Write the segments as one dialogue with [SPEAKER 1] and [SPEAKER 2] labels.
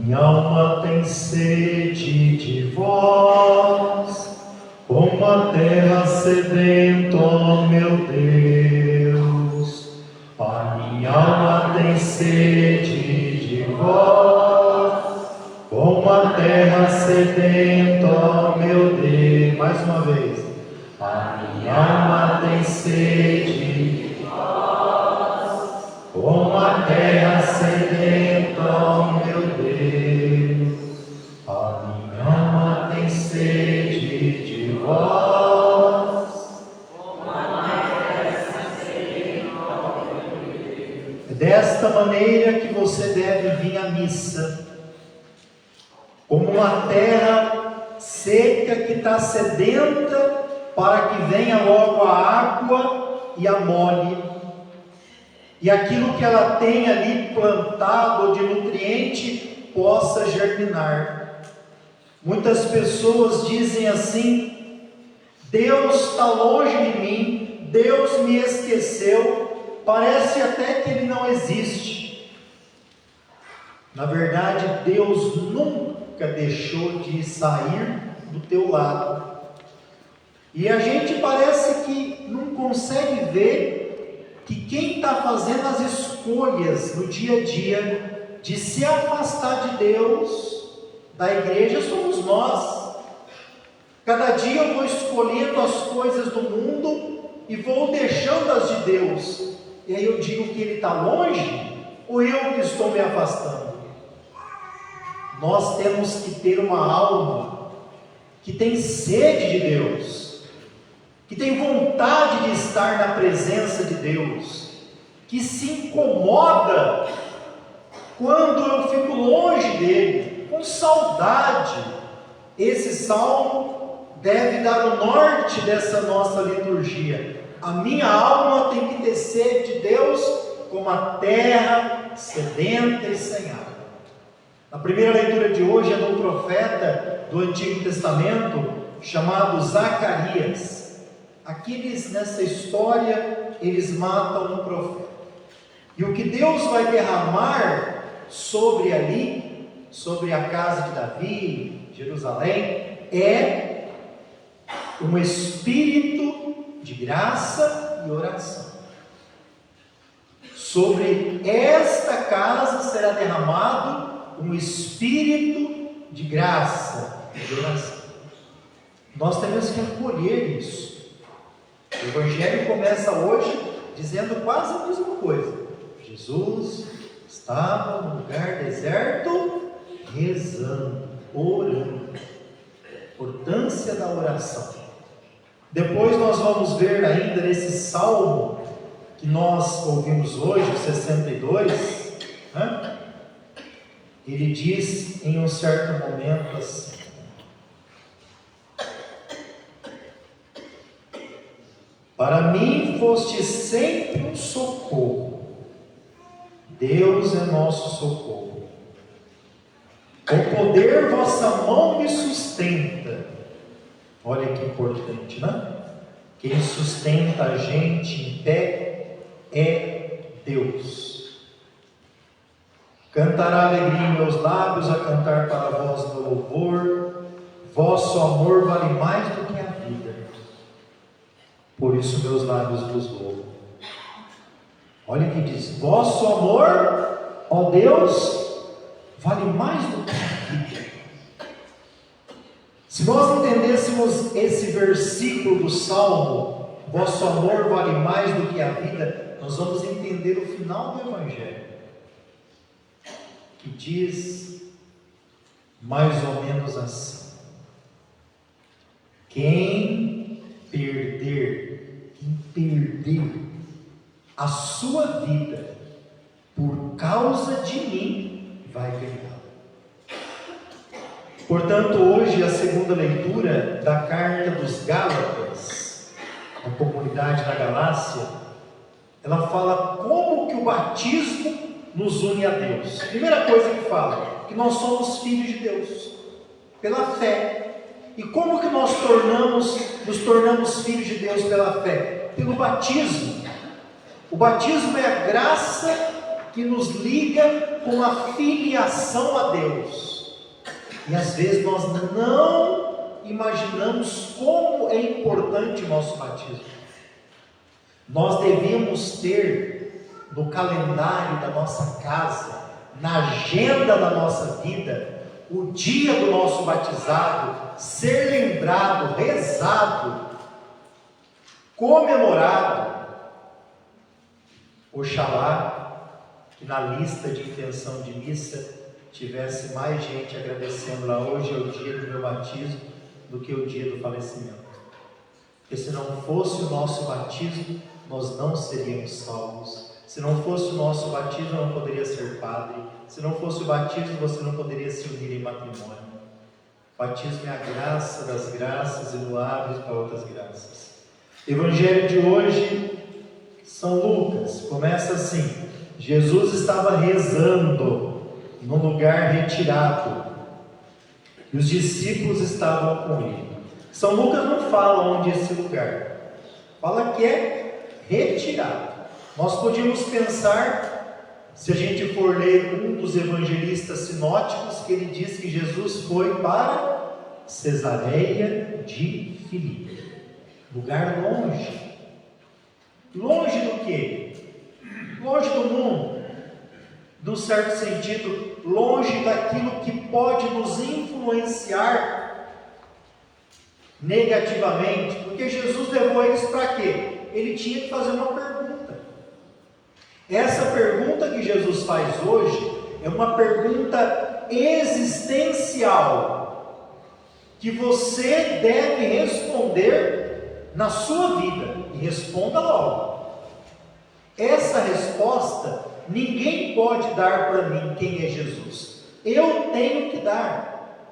[SPEAKER 1] Minha alma tem sede de vós, como a terra sedenta, ó meu Deus. A minha alma tem sede de vós, como a terra sedenta, ó meu Deus. Mais uma vez. A minha alma tem sede de vós, como a terra sedenta, ó meu Deus. A minha alma tem sede de vós, como a terra sedenta, ó meu Deus. É desta maneira que você deve vir à missa, como uma terra seca que está sedenta, para que venha logo a água e a molhe, e aquilo que ela tem ali plantado de nutriente possa germinar. Muitas pessoas dizem assim: Deus está longe de mim, Deus me esqueceu, parece até que Ele não existe. Na verdade, Deus nunca deixou de sair do teu lado. E a gente parece que não consegue ver que quem está fazendo as escolhas no dia a dia de se afastar de Deus, da igreja, somos nós. Cada dia eu vou escolhendo as coisas do mundo e vou deixando as de Deus. E aí eu digo que Ele está longe, ou eu que estou me afastando? Nós temos que ter uma alma que tem sede de Deus, que tem vontade de estar na presença de Deus, que se incomoda quando eu fico longe dele, com saudade. Esse salmo deve dar o norte dessa nossa liturgia. A minha alma tem que ter sede de Deus, como a terra sedenta e sem água. A primeira leitura de hoje é do profeta do Antigo Testamento, chamado Zacarias. Aqui nessa história, eles matam um profeta. E o que Deus vai derramar sobre ali, sobre a casa de Davi, Jerusalém, é um espírito de graça e oração. Sobre esta casa será derramado um espírito de graça e de oração. Nós temos que acolher isso. O Evangelho começa hoje dizendo quase a mesma coisa. Jesus estava no lugar deserto, rezando, orando. Importância da oração. Depois nós vamos ver ainda nesse salmo que nós ouvimos hoje, o 62, né? Ele diz em um certo momento assim: para mim foste sempre um socorro, Deus é nosso socorro. Com poder vossa mão me sustenta. Olha que importante, né? Quem sustenta a gente em pé é Deus. Cantará alegria em meus lábios, a cantar para vós meu louvor. Vosso amor vale mais do que a vida, por isso meus lábios vos louvam. Olha o que diz: vosso amor, ó Deus, vale mais do que a vida. Se nós entendêssemos esse versículo do Salmo, vosso amor vale mais do que a vida, nós vamos entender o final do Evangelho, que diz mais ou menos assim: quem perder a sua vida por causa de mim, vai ganhar. Portanto, hoje a segunda leitura da carta dos Gálatas, a comunidade da Galácia, ela fala como que o batismo nos une a Deus. Primeira coisa que fala, que nós somos filhos de Deus, pela fé. E como que nós nos tornamos filhos de Deus pela fé? Pelo batismo. O batismo é a graça que nos liga com a filiação a Deus. E às vezes nós não imaginamos como é importante o nosso batismo. Nós devemos ter no calendário da nossa casa, na agenda da nossa vida, o dia do nosso batizado, ser lembrado, rezado, comemorado. Oxalá que na lista de intenção de missa tivesse mais gente agradecendo lá, hoje é o dia do meu batismo, do que o dia do falecimento. Porque se não fosse o nosso batismo, nós não seríamos salvos. Se não fosse o nosso batismo, eu não poderia ser padre. Se não fosse o batismo, você não poderia se unir em matrimônio. O batismo é a graça das graças e não abre para outras graças. Evangelho de hoje, São Lucas, começa assim: Jesus estava rezando num lugar retirado e os discípulos estavam com ele. São Lucas não fala onde é esse lugar, fala que é retirado. Nós podíamos pensar, se a gente for ler um dos evangelistas sinóticos, que ele diz que Jesus foi para Cesareia de Filipe, lugar longe. Longe do quê? Longe do mundo, num certo sentido, longe daquilo que pode nos influenciar negativamente, porque Jesus levou eles para quê? Ele tinha que fazer uma pergunta. Essa pergunta que Jesus faz hoje é uma pergunta existencial que você deve responder na sua vida, e responda logo. Essa resposta ninguém pode dar para mim quem é Jesus. Eu tenho que dar.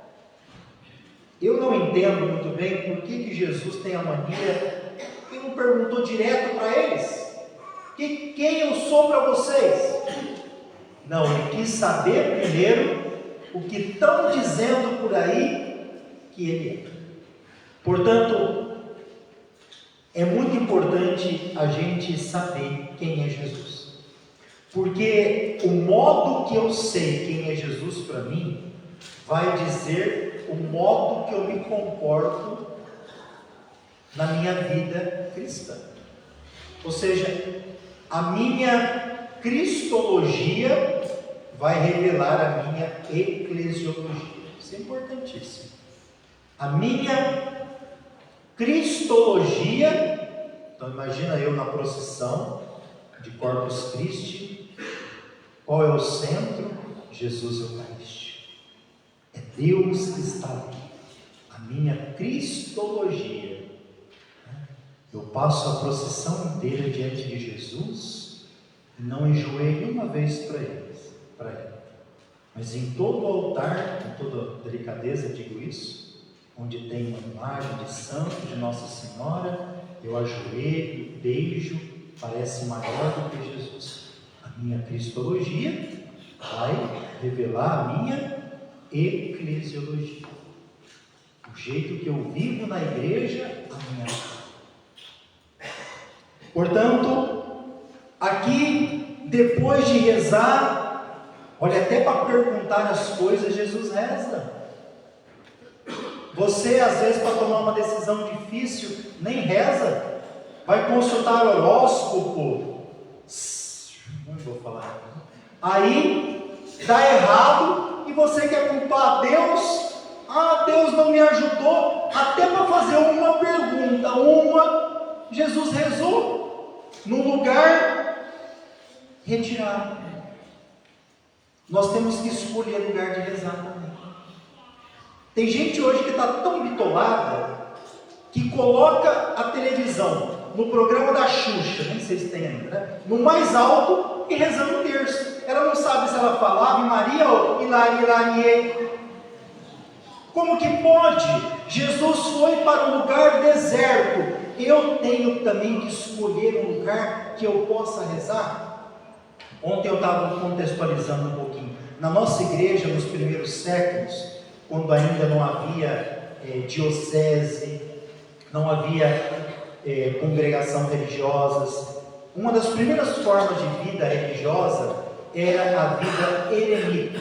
[SPEAKER 1] Eu não entendo muito bem por que Jesus tem a mania. Ele não perguntou direto para eles: quem eu sou para vocês? Não, ele quis saber primeiro o que estão dizendo por aí que ele é. Portanto, é muito importante a gente saber quem é Jesus, porque o modo que eu sei quem é Jesus para mim vai dizer o modo que eu me comporto na minha vida cristã. Ou seja, a minha cristologia vai revelar a minha eclesiologia. Isso é importantíssimo. A minha cristologia, então imagina eu na procissão de Corpus Christi, qual é o centro? Jesus Eucarístico. É Deus que está ali. A minha cristologia. Eu passo a procissão inteira diante de Jesus e não enjoei nenhuma vez para ele. Mas em todo o altar, com toda delicadeza digo isso, onde tem uma imagem de santo, de Nossa Senhora, eu ajoelho, beijo, parece maior do que Jesus. A minha cristologia vai revelar a minha eclesiologia. O jeito que eu vivo na igreja, a minha vida. Portanto, aqui, depois de rezar, olha, até para perguntar as coisas, Jesus reza. Você, às vezes, para tomar uma decisão difícil, nem reza, vai consultar o horóscopo, não vou falar, aí dá errado, e você quer culpar a Deus. Deus não me ajudou, até para fazer uma pergunta, Jesus rezou, num lugar retirado. Nós temos que escolher lugar de rezar também. Tem gente hoje que está tão bitolada que coloca a televisão no programa da Xuxa, nem sei se tem ainda, né? No mais alto e rezando o terço. Ela não sabe se ela fala Ave Maria ou Hilari, Hilariê. Como que pode? Jesus foi para um lugar deserto. Eu tenho também que escolher um lugar que eu possa rezar. Ontem eu estava contextualizando um pouquinho. Na nossa igreja, nos primeiros séculos, quando ainda não havia diocese, não havia congregação religiosas, uma das primeiras formas de vida religiosa
[SPEAKER 2] era a vida eremita.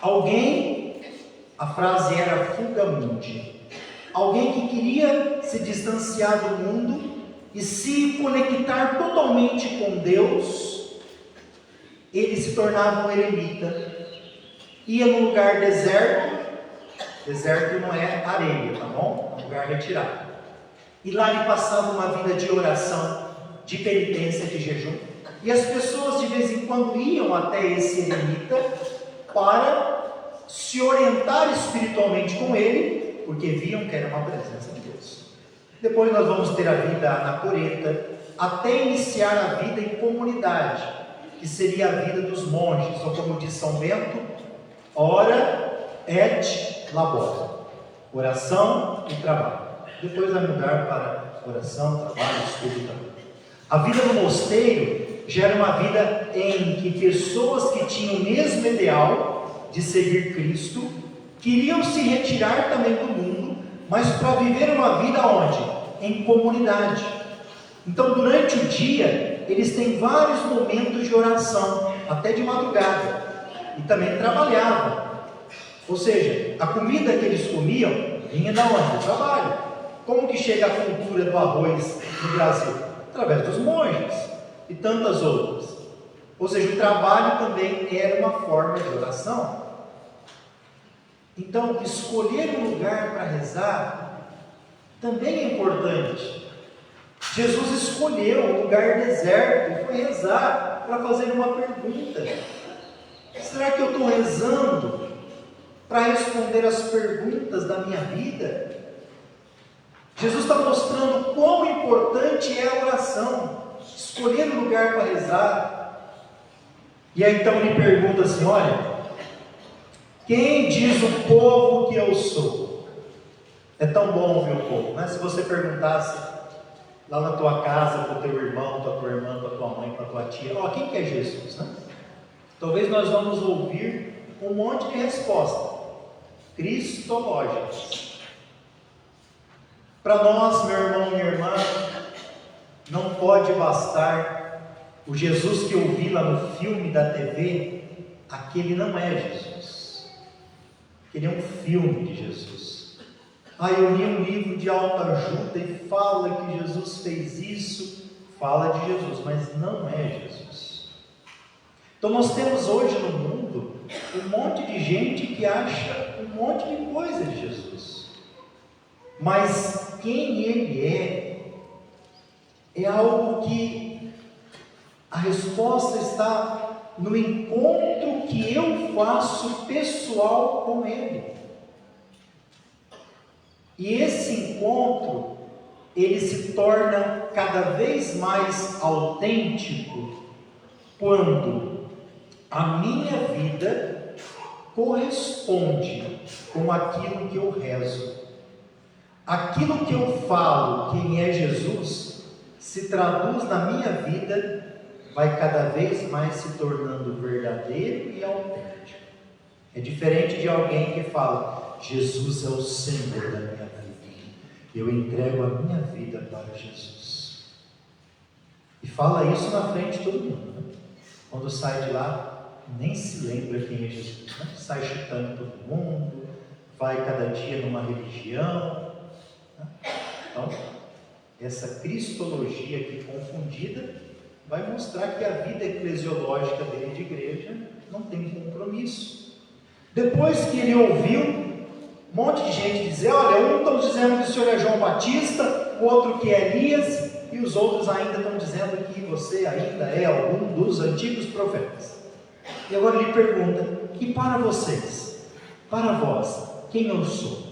[SPEAKER 2] Alguém, a frase era fuga mundi, alguém que queria se distanciar do mundo e se conectar totalmente com Deus, ele se tornava um eremita, ia num lugar deserto não é areia, tá bom? É um lugar retirado, e lá ele passava uma vida de oração, de penitência, de jejum, e as pessoas de vez em quando iam até esse eremita para se orientar espiritualmente com ele, porque viam que era uma presença de Deus. Depois nós vamos ter a vida anacoreta, até iniciar a vida em comunidade, que seria a vida dos monges, ou como diz São Bento, ora et labora, oração e trabalho. Depois vai mudar para oração, trabalho, estudo e trabalho. A vida no mosteiro já era uma vida em que pessoas que tinham o mesmo ideal de seguir Cristo queriam se retirar também do mundo, mas para viver uma vida onde? Em comunidade. Então, durante o dia, eles têm vários momentos de oração, até de madrugada, e também trabalhavam. Ou seja, a comida que eles comiam vinha da onde? Do trabalho. Como que chega a cultura do arroz no Brasil? Através dos monges e tantas outras. Ou seja, o trabalho também era uma forma de oração. Então, escolher um lugar para rezar também é importante. Jesus escolheu um lugar deserto e foi rezar para fazer uma pergunta: será que eu estou rezando para responder as perguntas da minha vida? Jesus está mostrando quão importante é a oração, escolher um lugar para rezar. E aí então ele pergunta assim: olha, quem diz o povo que eu sou? É tão bom ouvir o povo, né? Se você perguntasse lá na tua casa, para o teu irmão, para a tua irmã, para a tua mãe, para a tua tia, ó, quem que é Jesus, né? Talvez nós vamos ouvir um monte de resposta cristológicas. Para nós, meu irmão, minha irmã, não pode bastar o Jesus que eu vi lá no filme da TV. Aquele não é Jesus, aquele é um filme de Jesus. Eu li um livro de autoajuda e fala que Jesus fez isso, fala de Jesus, mas não é Jesus. Então nós temos hoje no mundo um monte de gente que acha um monte de coisa de Jesus, mas quem ele é algo que a resposta está no encontro que eu faço pessoal com ele. E esse encontro, ele se torna cada vez mais autêntico quando a minha vida corresponde com aquilo que eu rezo. Aquilo que eu falo, quem é Jesus, se traduz na minha vida, vai cada vez mais se tornando verdadeiro e autêntico. É diferente de alguém que fala: Jesus é o Senhor da minha vida, eu entrego a minha vida para Jesus. E fala isso na frente de todo mundo, né? Quando sai de lá, nem se lembra quem é Jesus, né? Sai chutando todo mundo, vai cada dia numa religião, né? Então, essa cristologia aqui confundida vai mostrar que a vida eclesiológica dele de igreja não tem compromisso. Depois que ele ouviu um monte de gente dizer: olha, um estão dizendo que o senhor é João Batista, o outro que é Elias, e os outros ainda estão dizendo que você ainda é algum dos antigos profetas. E agora ele pergunta: e para vocês, para vós, quem eu sou?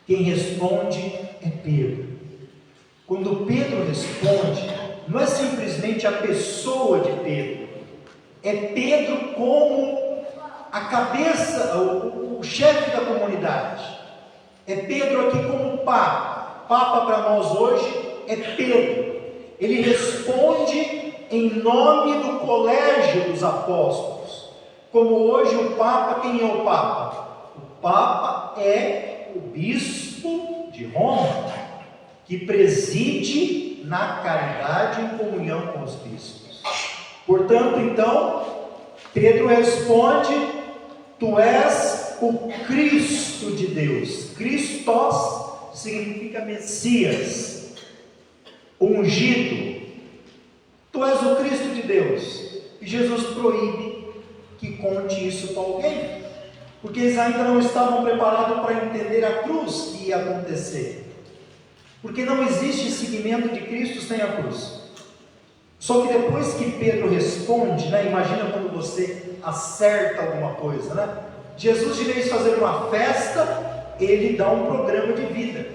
[SPEAKER 2] Quem responde é Pedro. Quando Pedro responde, não é simplesmente a pessoa de Pedro, é Pedro como a cabeça, o chefe da comunidade. É Pedro aqui como Papa. Papa para nós hoje é Pedro. Ele responde em nome do colégio dos apóstolos. Como hoje o Papa, quem é o Papa? O Papa é o bispo de Roma, que preside na caridade em comunhão com os bispos. Portanto, então, Pedro responde: tu és o Cristo de Deus. Christos significa Messias, ungido. Tu és o Cristo de Deus. E Jesus proíbe que conte isso para alguém, porque eles ainda não estavam preparados para entender a cruz que ia acontecer. Porque não existe seguimento de Cristo sem a cruz. Só que depois que Pedro responde, imagina quando você acerta alguma coisa, Jesus, de vez de fazer uma festa, ele dá um programa de vida.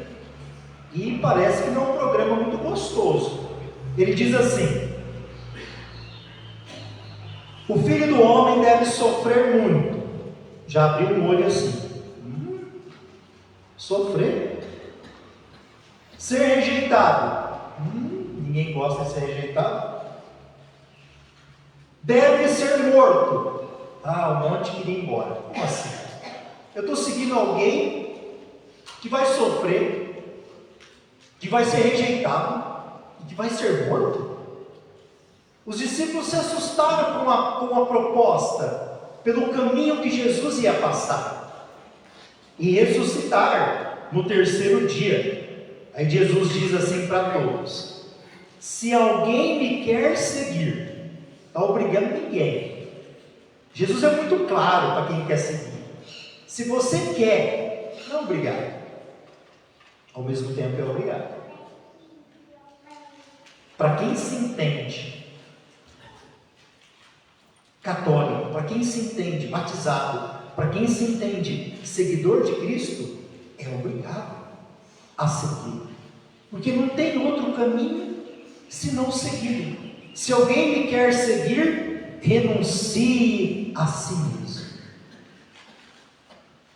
[SPEAKER 2] E parece que não é um programa muito gostoso. Ele diz assim: o Filho do Homem deve sofrer muito. Já abriu um olho assim. Sofrer? Ser rejeitado. Ninguém gosta de ser rejeitado. Deve ser morto. Um monte queria ir embora. Como assim? Eu estou seguindo alguém que vai sofrer, que vai ser rejeitado e que vai ser morto? Os discípulos se assustaram com uma proposta, pelo caminho que Jesus ia passar e ressuscitar no terceiro dia. Aí Jesus diz assim para todos: se alguém me quer seguir, está obrigando ninguém. Jesus é muito claro para quem quer seguir. Se você quer, não é obrigado. Ao mesmo tempo é obrigado. Para quem se entende católico, para quem se entende batizado, para quem se entende seguidor de Cristo, é obrigado a seguir, porque não tem outro caminho senão seguir. Se alguém me quer seguir, renuncie a si mesmo.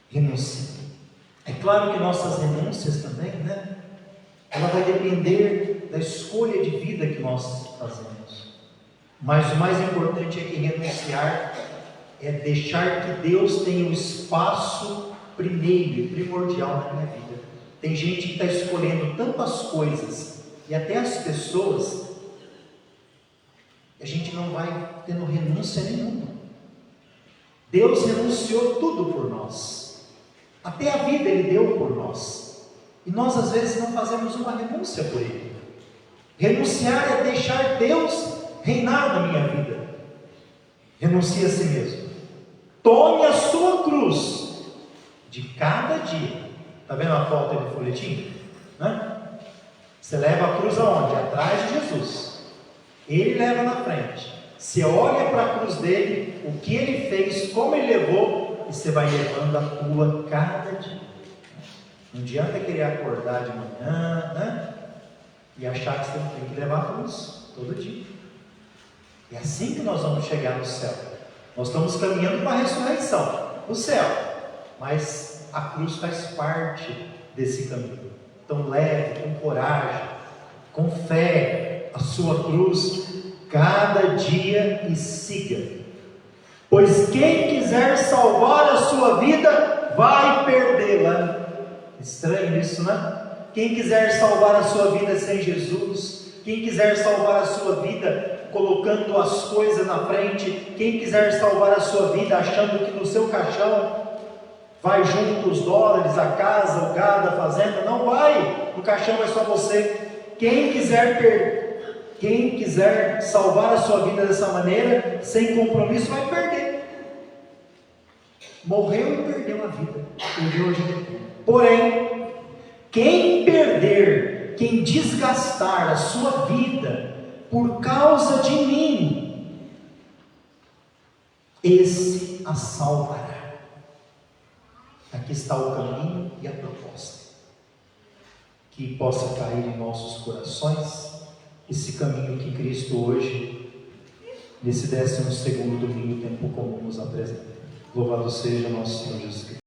[SPEAKER 2] Renuncie. É claro que nossas renúncias também, ela vai depender da escolha de vida que nós fazemos. Mas o mais importante é que renunciar é deixar que Deus tenha o espaço primeiro e primordial na minha vida. Tem gente que está escolhendo tantas coisas e até as pessoas, a gente não vai tendo renúncia nenhuma. Deus renunciou tudo por nós, até a vida Ele deu por nós, e nós às vezes não fazemos uma renúncia por Ele. Renunciar é deixar Deus reinar na minha vida. Renuncie a si mesmo. Tome a sua cruz de cada dia. Está vendo a foto aí do folhetim? Você leva a cruz aonde? Atrás de Jesus. Ele leva na frente. Você olha para a cruz dele, o que ele fez, como ele levou, e você vai levando a tua cada dia. Não adianta querer acordar de manhã, e achar que você tem que levar a cruz todo dia. É assim que nós vamos chegar no céu. Nós estamos caminhando para a ressurreição, o céu, mas a cruz faz parte desse caminho. Então leve com coragem, com fé, a sua cruz cada dia e siga. Pois quem quiser salvar a sua vida vai perdê-la. Estranho isso, Quem quiser salvar a sua vida sem Jesus, quem quiser salvar a sua vida colocando as coisas na frente, quem quiser salvar a sua vida achando que no seu caixão vai junto os dólares, a casa, o gado, a fazenda, não vai, no caixão é só você. Quem quiser salvar a sua vida dessa maneira, sem compromisso, vai perder. Morreu e perdeu a vida. Porém, quem perder, quem desgastar a sua vida por causa de mim, esse a salvará. Aqui está o caminho e a proposta. Que possa cair em nossos corações esse caminho que Cristo hoje, nesse 12º domingo, tempo comum, nos apresenta. Louvado seja nosso Senhor Jesus Cristo.